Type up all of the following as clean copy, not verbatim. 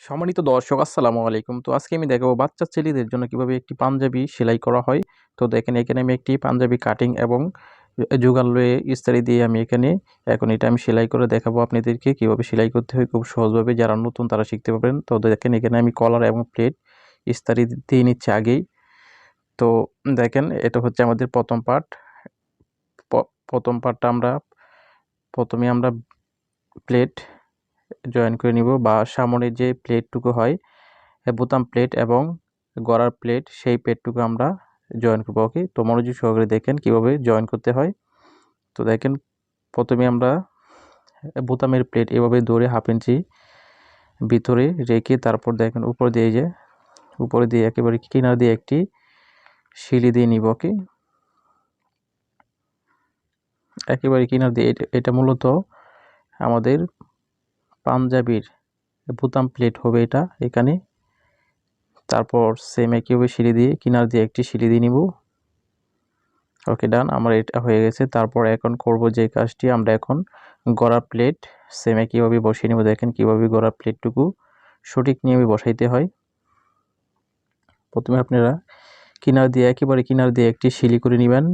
সম্মানিত দর্শক আসসালামু আলাইকুম। তো আজকে আমি দেখাবো বাচ্চা ছেলেদের জন্য কিভাবে একটি পাঞ্জাবি সেলাই করা হয়। তো দেখেন এখানে আমি একটি পাঞ্জাবি কাটিং এবং জোগান লয়ে ইস্তারি দিয়ে আমি এখন এটা আমি সেলাই করে দেখাবো আপনাদেরকে কিভাবে সেলাই করতে হয় খুব সহজভাবে। যারা নতুন তারা শিখতে পারবেন। তো দেখেন এখানে আমি কলার এবং প্লেট ইস্তারি দিয়ে নিচ্ছি আগেই। তো দেখেন এটা হচ্ছে আমাদের প্রথম পার্ট। প্রথম পার্টটা প্রথমে আমরা প্লেট জয়েন করে নিব, বা সামনে যে প্লেটটুকু হয় বোতাম প্লেট এবং গড়ার প্লেট, সেই প্লেটটুকু আমরা জয়েন করবো। ওকে, তো মনোযোগ সহকারে দেখেন কিভাবে জয়েন করতে হয়। তো দেখেন প্রথমে আমরা বোতামের প্লেট এভাবে ধরে 1/2 ইঞ্চি ভিতরে রেখে তারপর দেখেন উপরে দিয়ে একেবারে কিনার দিয়ে একটি সিলি দিয়ে নিব। ওকে, একেবারে কিনার দিয়ে এটা মূলত আমাদের পাঞ্জাবির বোতাম প্লেট হবে এটা এখানে। তারপর সেম একইভাবে সিলি দিয়ে কিনার দিয়ে একটি সিলি দিয়ে নিব। ওকে, ডান, আমার এটা হয়ে গেছে। তারপর এখন করব যে কাজটি, আমরা এখন গড়া প্লেট সেম একইভাবে বসিয়ে নেব। দেখেন কিভাবে গড়া প্লেটটুকু সঠিক নিয়মে বসাইতে হয়। প্রথমে আপনারা একেবারে কিনার দিয়ে একটি সিলি করে নেবেন।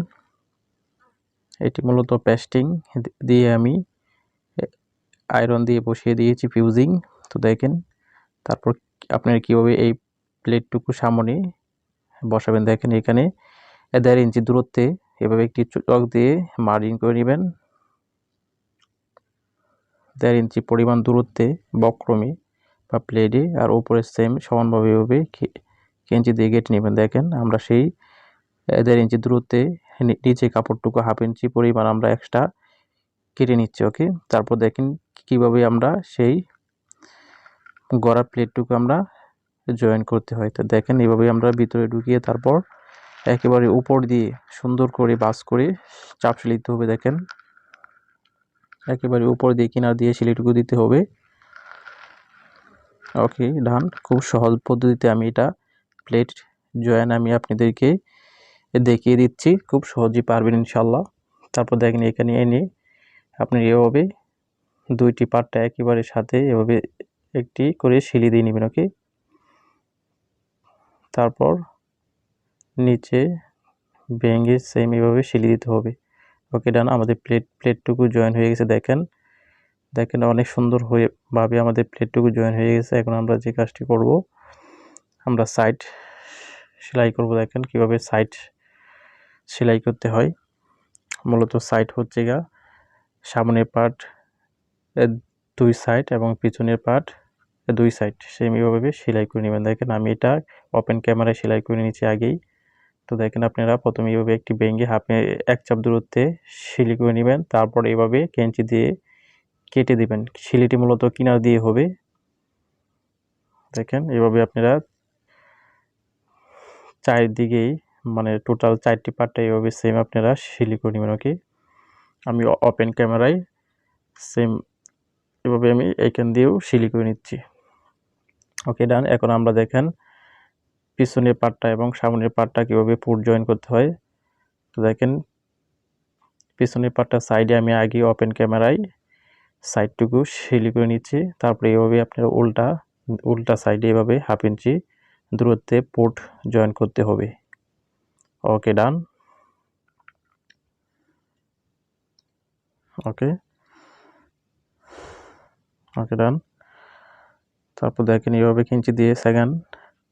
এটি মূলত পেস্টিং দিয়ে আমি আয়রন দিয়ে বসিয়ে দিয়েছি ফিউজিং। তো দেখেন তারপর আপনারা কিভাবে এই প্লেটটুকু সামনে বসাবেন। দেখেন এখানে 1.5 ইঞ্চি দূরত্বে এভাবে একটি চক দিয়ে মার্জিন করে নেবেন। 1.5 ইঞ্চি পরিমাণ দূরত্বে বক্রমে বা প্লেটে, আর উপরে সেম সমানভাবে এভাবে কেঞ্চি দিয়ে কেটে নেবেন। দেখেন আমরা সেই 1.5 ইঞ্চি দূরত্বে নিচে কাপড়টুকু 1/2 ইঞ্চি পরিমাণ আমরা এক্সট্রা কেটে নিচ্ছি। ওকে, তারপর দেখেন কিভাবে আমরা সেই গড়া প্লেটটুকু আমরা জয়েন করতে হয়। তো দেখেন এইভাবে আমরা ভিতরে ঢুকিয়ে তারপর একেবারে উপর দিয়ে সুন্দর করে বাস করে চাপ সেলাই দিতে হবে। দেখেন একেবারে উপর দিয়ে কিনার দিয়ে সেলাইটুকু দিতে হবে। ওকে, ডান, খুব সহজ পদ্ধতিতে আমি এটা প্লেট জয়েন আমি আপনাদেরকে দেখিয়ে দিচ্ছি, খুব সহজেই পারবেন ইনশাল্লাহ। তারপর দেখেন এখানে এনে আপনি এভাবে দুইটি পার্টটা একেবারে সাথে এভাবে একটি করে সেলাই দিয়ে নেবেন। ওকে, তারপর নিচে ভেঙে সেম এভাবে সেলাই দিতে হবে। ওকে, ডান, আমাদের প্লেটটুকু জয়েন হয়ে গেছে। দেখেন অনেক সুন্দর ভাবে আমাদের প্লেটটুকু জয়েন হয়ে গেছে। এখন আমরা যে কাজটি করব, আমরা সাইড সেলাই করব। দেখেন কিভাবে সাইড সেলাই করতে হয়। মূলত সাইড হচ্ছে সামনের পার্ট 2 সাইড এবং পিছনের পার্ট 2 সাইড সেম এইভাবে সেলাই করে নেবেন। দেখেন আমি এটা ওপেন ক্যামেরায় সেলাই করে নিয়েছি আগেই। তো দেখেন আপনারা প্রথমে এইভাবে একটি ভেঙে এক চাপ দূরত্বে সেলাই করে নেবেন। তারপর এইভাবে কেঞ্চি দিয়ে কেটে দিবেন। সেলাইটি মূলত কিনার দিয়ে হবে। দেখেন এইভাবে আপনারা চারদিকেই মানে টোটাল 4টি পার্টটা এইভাবে সেম আপনারা সেলাই করে নেবেন। ওকে, আমি ওপেন ক্যামেরায় সেম এভাবে আমি এইখান দিয়েও সেলাই করে নিচ্ছি। ওকে, ডান, এখন আমরা দেখেন পিছনের পার্টটা এবং সামনের পার্টটা কীভাবে পুট জয়েন করতে হয়। তো দেখেন পিছনের পার্টটা সাইডে আমি আগে ওপেন ক্যামেরায় সাইডটুকু সেলাই করে নিচ্ছি। তারপরে এইভাবে আপনারা উল্টা সাইডে এভাবে 1/2 ইঞ্চি দূরত্বে পুট জয়েন করতে হবে। ওকে, ডান। ওকে ওকে ডান। তারপর দেখেন এইভাবে কিঞ্চি দিয়ে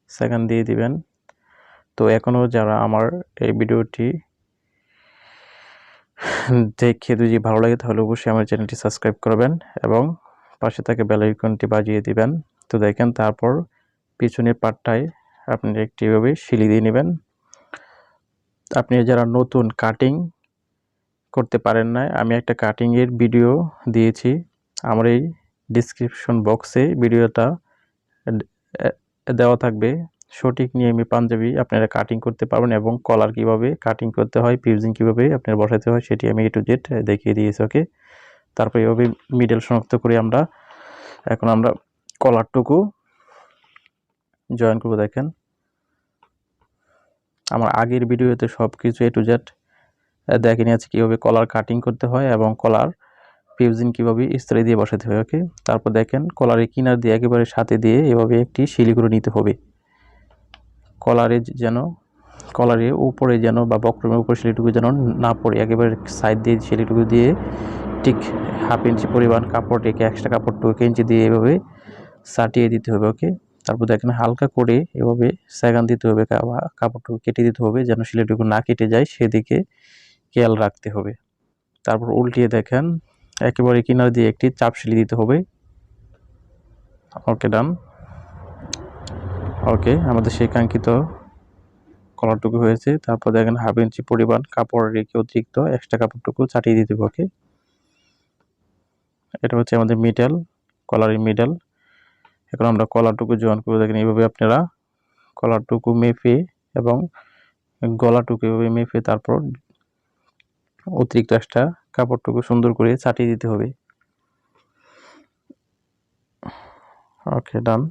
সেকেন্ড দিয়ে দিবেন। তো এখনও যারা আমার এই ভিডিওটি দেখে যদি ভালো লাগে তাহলে অবশ্যই আমার চ্যানেলটি সাবস্ক্রাইব করবেন এবং পাশে থাকা বেল আইকনটি বাজিয়ে দিবেন। তো দেখেন তারপর পিছনের পার্টটায় আপনি একটিভাবে সেলাই দিয়ে নেবেন। আপনি যারা নতুন কাটিং করতে পারেন না, আমি একটা কাটিংয়ের ভিডিও দিয়েছি আমার এই ডিসক্রিপশন বক্সে, ভিডিওটা দেওয়া থাকবে। সঠিক নিয়মে পাঞ্জাবি আপনারা কাটিং করতে পারবেন এবং কলার কিভাবে কাটিং করতে হয়, ফিউজিং কিভাবে আপনারা বসাতে হয় সেটি আমি A to Z দেখিয়ে দিয়েছি। ওকে, তারপর এভাবে মিডল শনাক্ত করে এখন আমরা কলারটুকু জয়েন করব। দেখেন আমার আগের ভিডিওতে সব কিছু A to Z দেখে নিয়েছি কীভাবে কলার কাটিং করতে হয় এবং কলার পিউজিন কীভাবে ইস্ত্রি দিয়ে বসাতে হয়। ওকে, তারপর দেখেন কলারের কিনার দিয়ে একেবারে সাথে দিয়ে এভাবে একটি শিলি করে নিতে হবে। কলারের উপরে যেন বা বক্রমের উপরে শিলিটুকু যেন না পড়ে, একেবারে সাইড দিয়ে শিলিটুকু দিয়ে ঠিক 1/2 ইঞ্চি পরিমাণ কাপড় রেখে এক্সট্রা কাপড়টুকু 1 ইঞ্চি দিয়ে এভাবে সাটিয়ে দিতে হবে। ওকে, তারপর দেখেন হালকা করে এভাবে সেকান দিতে হবে, কাপড়টুকু কেটে দিতে হবে যেন শিলিটুকু না কেটে যায়, সেদিকে খেয়াল রাখতে হবে। তারপর উল্টিয়ে দেখেন একেবারে কিনার দিয়ে একটি চাপ শিলি দিতে হবে। ওকে, ডান। ওকে, আমাদের সেই কাঙ্ক্ষিত কলারটুকু হয়েছে। তারপর দেখেন 1/2 ইঞ্চি পরিমাণ কাপড় রেখে অতিরিক্ত এক্সট্রা কাপড়টুকু চাটিয়ে দিতে হবে। ওকে, এটা হচ্ছে আমাদের মিডল, কলারের মিডল। এখন আমরা কলারটুকু জয়েন করবো। দেখেন এইভাবে আপনারা কলারটুকু মেপে এবং গলাটুকু এভাবে মেপে তারপর অতিরিক্ত এক্সট্রা কাপড়টুকু সুন্দর করে চাটিয়ে দিতে হবে। ওকে, ডান।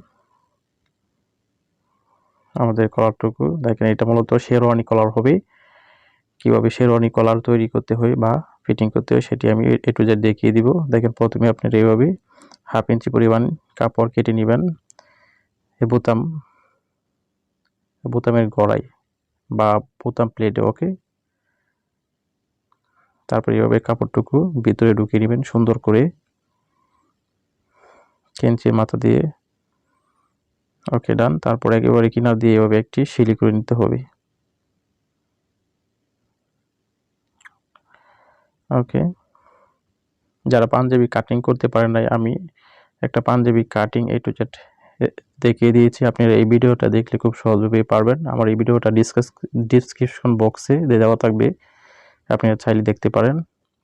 আমাদের কলারটুকু দেখেন এটা মূলত শেরওয়ানি কলার হবে। কিভাবে শেরওয়ানি কলার তৈরি করতে হয় বা ফিটিং করতে হয় সেটি আমি A to Z দেখিয়ে দিব। দেখেন প্রথমে আপনারা এইভাবে 1/2 ইঞ্চি পরিমাণ কাপড় কেটে নেবেন বোতামের গোড়ায় বা বোতাম প্লেটে। ওকে, তারপর এইভাবে কাপড়টুকু ভিতরে ঢুকিয়ে নেবেন সুন্দর করে কেঞ্চির মাথা দিয়ে। ওকে, ডান। তারপর একেবারে কিনার দিয়ে এভাবে একটি শিলি করে নিতে হবে। ওকে, যারা পাঞ্জাবি কাটিং করতে পারেন নাই, আমি একটা Punjabi cutting A to Z দেখিয়ে দিয়েছি। আপনারা এই ভিডিওটা দেখলে খুব সহজভাবে পারবেন। আমার এই ভিডিওটা ডিসক্রিপশন বক্সে দেওয়া থাকবে, আপনারা চাইলে দেখতে পারেন।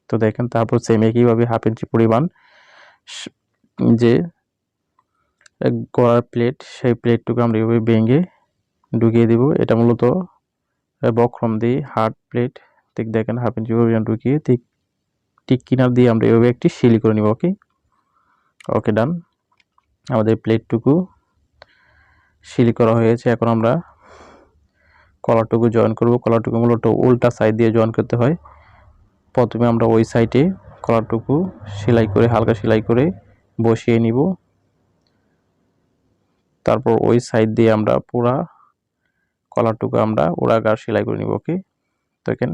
তো দেখেন তারপর সেম একইভাবে 1/2 ইঞ্চি পরিমাণ যে গলার প্লেট, সেই প্লেটটুকু আমরা এইভাবে ভেঙে ঢুকিয়ে দিব। এটা মূলত বক্রম দিয়ে হার্ড প্লেট, ঠিক দেখেন 1/2 ইঞ্চি পরিমাণ ঢুকিয়ে ঠিক কিনার দিয়ে আমরা এইভাবে একটি শিলি করে নিব। ওকে, ওকে, ডান। আমাদের প্লেটটুকু শিলি করা হয়েছে। এখন আমরা কলারটুকু জয়েন করব। কলারটুকু মূলত উল্টা সাইড দিয়ে জয়েন করতে হয়। প্রথমে আমরা ওই সাইডে কলারটুকু সেলাই করে হালকা সেলাই করে বসিয়ে নিব। তারপর ওই সাইড দিয়ে আমরা পুরা কলারটুকু আমরা ওড়াগার সেলাই করে নিব। ওকে, দেখেন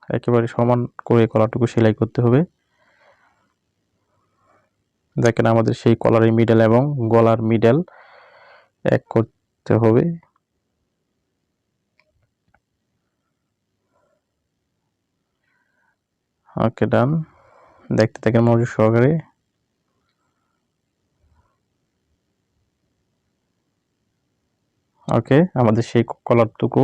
একেবারে সমান করে কলারটুকু সেলাই করতে হবে। দেখেন আমাদের সেই কলারের মিডল এবং গলার মিডল এক করতে হবে। ওকে, ডান। দেখতে থাকেন মনোযোগ সহকারে। ওকে, আমাদের সেই কলারটুকু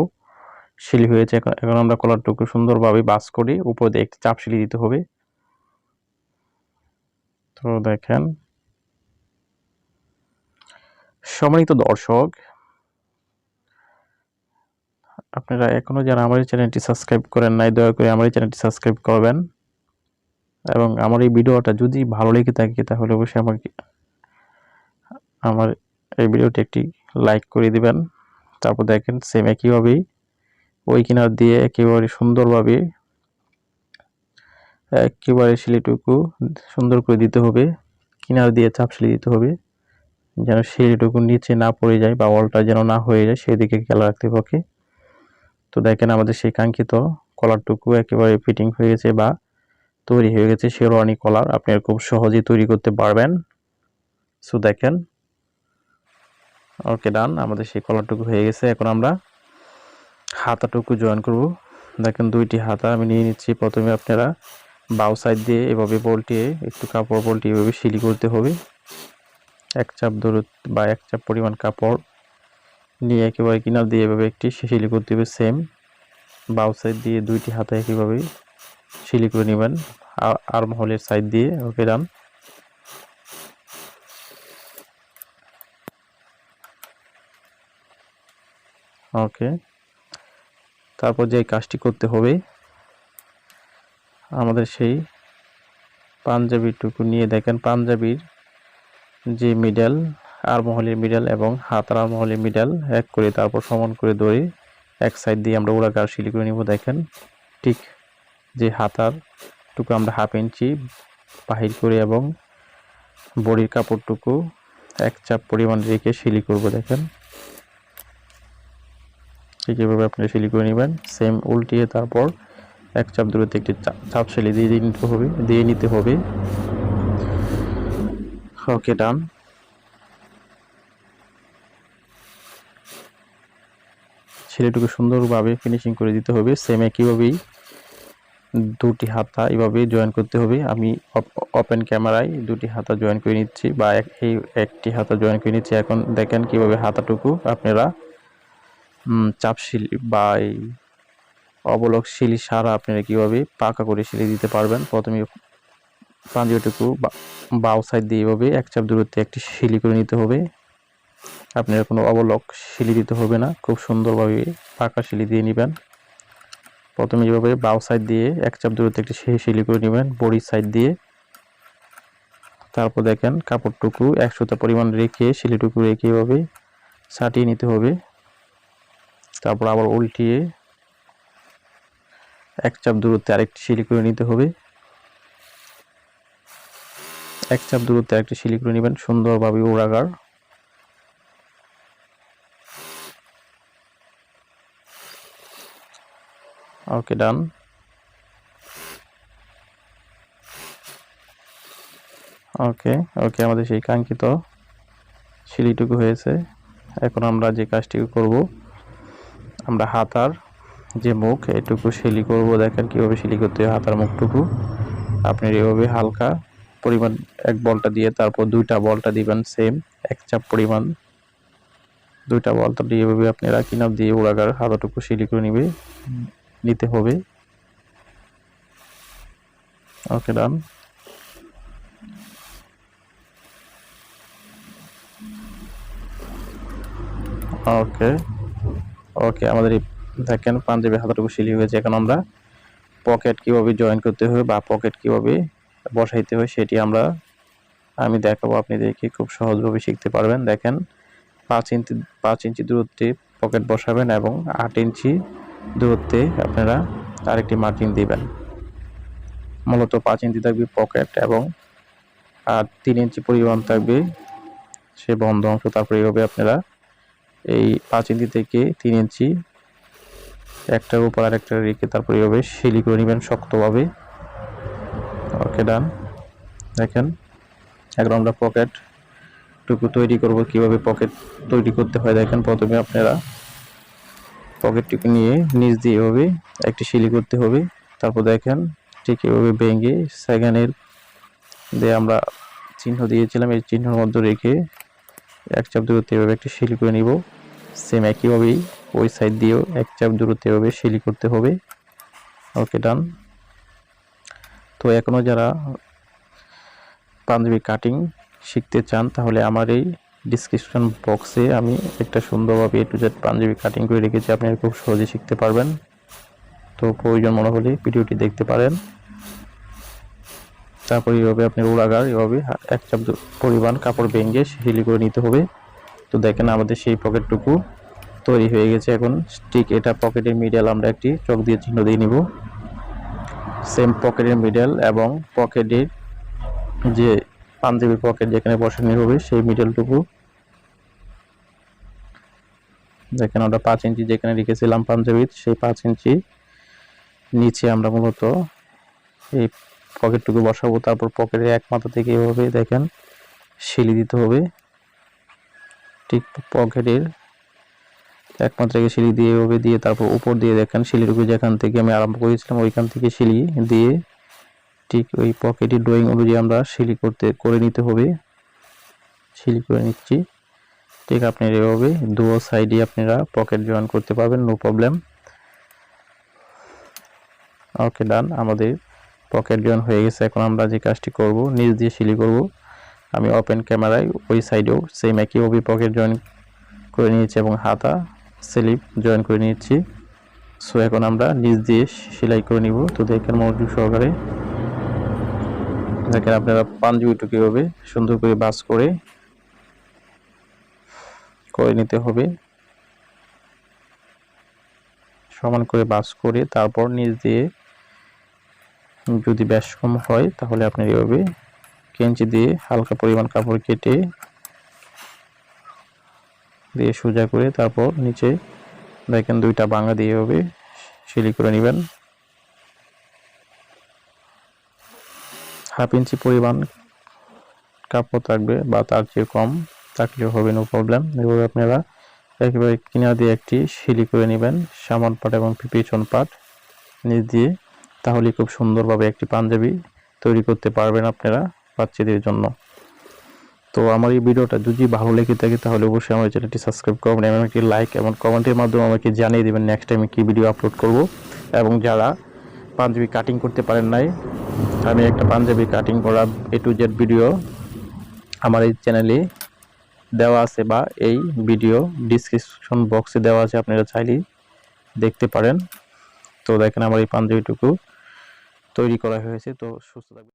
শিলি হয়েছে। এখন আমরা কলারটুকু সুন্দরভাবে বাস করে উপর দিয়ে একটি চাপ শিলি দিতে হবে। তো দেখেন সম্মানিত দর্শক, আপনারা এখনো যারা আমার এই চ্যানেলটি সাবস্ক্রাইব করেন নাই, দয়া করে আমার এই চ্যানেলটি সাবস্ক্রাইব করবেন এবং আমার এই ভিডিওটা যদি ভালো লেগে থাকে তাহলে অবশ্যই আমার এই ভিডিওটি একটি লাইক করে দিবেন। তারপর দেখেন সেম একইভাবেই ওই কিনার দিয়ে একেবারে সুন্দরভাবে একেবারে শিলিটুকু সুন্দর করে দিতে হবে। কিনার দিয়ে চাপ শিলি দিতে হবে যেন শিলিটুকু নিচে না পড়ে যায় বা ওয়ালটা যেন না হয়ে যায়, সেদিকে খেয়াল রাখতে হবে। ওকে, তো দেখেন আমাদের সেই কাঙ্ক্ষিত কলারটুকু একেবারে ফিটিং হয়ে গেছে বা তৈরি হয়ে গেছে শেরওয়ানি কলার। আপনারা খুব সহজেই তৈরি করতে পারবেন। সো দেখেন, ওকে, ডান। আমাদের সেই কলারটুকু হয়ে গেছে। এখন আমরা হাতাটুকু জয়েন করব। দেখেন দুইটি হাতা আমি নিয়ে নিচ্ছি। প্রথমে আপনারা বাউ সাইড দিয়ে এভাবে পল্টিয়ে একটু কাপড় পল্টিয়ে এভাবে শিলি করতে হবে। এক চাপ দূরত্ব বা এক চাপ পরিমাণ কাপড় নিয়ে একেবারে কিনার দিয়ে এভাবে একটি শিলি করতে হবে। সেম বাউ সাইড দিয়ে দুইটি হাতা একইভাবে শিলি করে নেবেন আর্ম হোলের সাইড দিয়ে। ওকে, ডান। ওকে, তারপর যে কাজটি করতে হবে, আমাদের সেই পাঞ্জাবিটুকু নিয়ে দেখেন পাঞ্জাবির যে মিডল আর্মহোলের মিডল এবং হাতার আর্মহোলের মিডল এক করে তারপর সমান করে ধরে এক সাইড দিয়ে আমরা ওড়াগার শিলি করে নিব। দেখেন ঠিক যে হাতার টুকু আমরা 1/2 ইঞ্চি বাহির করে এবং বডির কাপড়টুকু 1 চাপ পরিমাণ রেখে সেলাই করব। দেখেন ঠিক এভাবে আপনারা সেলাই করে নেবেন। সেম উল্টিয়ে তারপর 1 চাপ দূরত্বে একটি চাপ সেলাই দিয়ে নিতে হবে। ওকে, ডান। সেলাইটুকু সুন্দরভাবে ফিনিশিং করে দিতে হবে। সেম একইভাবেই দুটি হাতা এভাবে জয়েন করতে হবে। আমি ওপেন ক্যামেরায় দুটি হাতা জয়েন করে নিচ্ছি, বা একটি হাতা জয়েন করে নিচ্ছি। এখন দেখেন কিভাবে হাতাটুকু আপনারা চাপ সেলাই বা অবলক সেলাই সারা আপনারা কিভাবে পাকা করে সেলাই দিতে পারবেন। প্রথমে পাঞ্জাবিটুকু বাউ সাইড দিয়ে এভাবে 1 চাপ দূরত্বে একটি সেলাই করে নিতে হবে। আপনারা কোনো অবলক সেলাই দিতে হবে না, খুব সুন্দরভাবে পাকা সেলাই দিয়ে নেবেন। প্রথমে এভাবে বাউ সাইড দিয়ে 1 চাপ দূরত্বে একটি সেলাই করে নেবেন বডি সাইড দিয়ে। তারপর দেখেন কাপড়টুকু 1 সুতা পরিমাণ রেখে সেলাইটুকু রেখে এভাবে ছাটিয়ে নিতে হবে। তারপর আবার উল্টিয়ে 1 চাপ দূরত্বে আরেকটি সেলাই করে নিতে হবে। 1 চাপ দূরত্বে আরেকটি সেলাই করে নেবেন সুন্দরভাবে ওড়াগার। ওকে, ডান। ওকে, আমাদের সেই কাঙ্ক্ষিত সেলাইটুকু হয়েছে। এখন আমরা যে কাজটি করব, আমরা হাতার যে মুখ এটুকু সেলাই করব। দেখেন কিভাবে সেলাই করতে হয় হাতার মুখটুকু। আপনি এভাবে হালকা পরিমাণ 1 বলটা দিয়ে তারপর 2টা বলটা দিবেন সেম 1 চাপ পরিমাণ। 2টা বলটা দিয়ে এভাবে আপনারা কিনার দিয়ে ওড়াগার হাতাটুকু সেলাই করে নিতে হবে। ওকে, ডান। ওকে, আমাদের দেখেন পাঞ্জাবি হাতাটুকু সেলাই হয়েছে। এখন আমরা পকেট কিভাবে জয়েন করতে হবে বা পকেট কিভাবে বসাইতে হয় সেটি আমি দেখাবো। আপনি দেখে খুব সহজভাবে শিখতে পারবেন। দেখেন 5 ইঞ্চি দূরত্বে পকেট বসাবেন এবং 8 ইঞ্চি দূরত্বে আপনারা আরেকটি মার্জিন দিবেন। মূলত 5 ইঞ্চি থাকবে পকেট এবং 3 ইঞ্চি পরিমাণ থাকবে সে বন্ধ অংশ। তারপরে এইভাবে আপনারা এই 5 ইঞ্চি থেকে 3 ইঞ্চি একটার উপর আরেকটা রেখে তারপর এইভাবে সেলাই করে নেবেন শক্তভাবে। ওকে, ডান। দেখেন এখন আমরা পকেটটুকু তৈরি করব। কিভাবে পকেট তৈরি করতে হয় দেখেন। প্রথমে আপনারা পকেটটুকু নিয়ে নিচ দিয়ে এভাবে একটি সেলাই করতে হবে। তারপর দেখেন ঠিক এভাবে ভেঙে সেকেন্ডের দিয়ে আমরা চিহ্ন দিয়েছিলাম, এই চিহ্নের মধ্যে রেখে 1 চাপ দূরত্বে এভাবে একটি সেলাই করে নিব। সেম একইভাবেই ওই সাইড দিয়েও 1 চাপ দূরত্বে এভাবে সেলাই করতে হবে। ওকে, ডান। তো এখনও যারা পাঞ্জাবি কাটিং শিখতে চান তাহলে আমার এই ডিসক্রিপশন বক্সে আমি একটা সুন্দরভাবে A to Z Punjabi cutting করে রেখেছি, আপনারা খুব সহজে শিখতে পারবেন। তো প্রয়োজন মনে হলে ভিডিওটি দেখতে পারেন। তারপর এইভাবে আপনি ওড়াগার এভাবে 1 চাপ পরিমাণ কাপড় ভেঙে সেলাই করে নিতে হবে। তো দেখেন আমাদের সেই পকেটটুকু তৈরি হয়ে গেছে। এখন ঠিক এটা পকেটের মিডল আমরা একটি চক দিয়ে চিহ্ন দিয়ে নিব। সেম পকেটের মিডল এবং পকেটের যে পাঞ্জাবি পকেট যেখানে বসানো হবে সেই মিডলটুকু দেখেন আমরা 5 ইঞ্চি যেখানে রেখেছিলাম পাঞ্জাবির সেই 5 ইঞ্চি নিচে আমরা মূলত এই পকেটটুকু বসাবো। তারপর পকেটের এক মাথা থেকে এভাবে দেখেন সেলাই দিতে হবে। ঠিক পকেটের এক মাথা থেকে সেলাই দিয়ে এভাবে দিয়ে তারপর উপর দিয়ে দেখেন সেলাইটুকু যেখান থেকে আমি আরম্ভ করেছিলাম ওইখান থেকে সেলাই দিয়ে ঠিক ওই পকেটের ড্রয়িং অনুযায়ী আমরা সেলাই করে নিতে হবে। সেলাই করে নিচ্ছি। ঠিক আপনার এভাবে দুটো সাইডে আপনারা পকেট জয়েন করতে পারবেন, নো প্রবলেম। ওকে, ডান। আমাদের পকেট জয়েন হয়ে গেছে। এখন আমরা যে কাজটি করব নিচ দিয়ে সেলাই করব। আমি ওপেন ক্যামেরায় ওই সাইডেও সেম একইভাবে পকেট জয়েন করে নিয়েছি এবং হাতা স্লিপ জয়েন করে নিয়েছি। সো এখন আমরা নিচ দিয়ে সেলাই করে নিব। তো দেখেন মনোযোগ সহকারে দেখেন আপনারা পাঞ্জাবিটুকু কিভাবে সুন্দর করে ভাঁজ করে নিতে হবে। সমান করে ভাঁজ করে তারপর নিচ দিয়ে যদি বেশ কম হয় তাহলে আপনি এভাবে কেঞ্চি দিয়ে হালকা পরিমাণ কাপড় কেটে দিয়ে সোজা করে তারপর নিচে দেখেন 2টা ভাঙা দিয়ে এভাবে সেলাই করে নেবেন। 1/2 ইঞ্চি পরিমাণ কাপড় থাকবে বা তার চেয়ে কম থাকলেও হবে, নো প্রবলেম। এভাবে আপনারা একেবারে কিনারা দিয়ে একটি সেলাই করে নেবেন, সামন পাট এবং পিছন পাট নিচ দিয়ে। তাহলে খুব সুন্দরভাবে একটি পাঞ্জাবি তৈরি করতে পারবেন আপনারা বাচ্চাদের জন্য। তো আমার এই ভিডিওটা যদি ভালো লেগে থাকে তাহলে অবশ্যই আমার চ্যানেলটি সাবস্ক্রাইব করবেন এবং একটি লাইক এবং কমেন্টের মাধ্যমে আমাকে জানিয়ে দেবেন নেক্সট টাইমে কী ভিডিও আপলোড করব। এবং যারা পাঞ্জাবি কাটিং করতে পারেন নাই, আমি একটা পাঞ্জাবি কাটিং করা A to Z ভিডিও আমার এই চ্যানেলে দেওয়া আছে বা এই ভিডিও ডিসক্রিপশন বক্সে দেওয়া আছে, আপনারা চাইলেই দেখতে পারেন। তো দেখেন আমার এই পাঞ্জাবিটুকু তৈরি করা হয়েছে। তো সুস্থ থাকবেন।